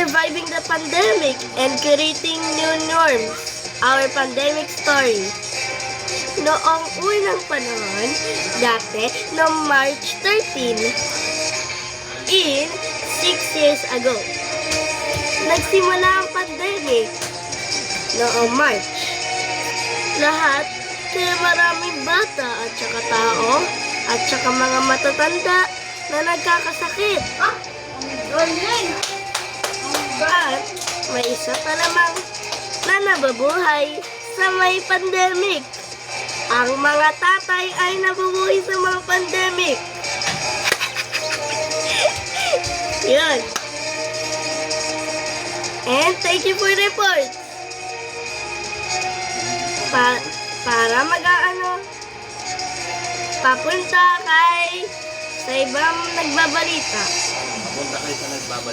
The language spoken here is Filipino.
surviving the pandemic and creating new norms. Our pandemic story. Noong unang panahon, dati, noong March 13, in 6 years ago, nagsimula ang pandemic noong March. Lahat, kaya maraming bata at saka tao at saka mga matatanda na nagkakasakit. At may isa pa namang na nababuhay sa may pandemic. Ang mga tatay ay nabubuhay sa mga pandemic. Yun. And thank you for the report. Para papunta kay sa ibang nagbabalita. Papunta kayo sa nagbabalita.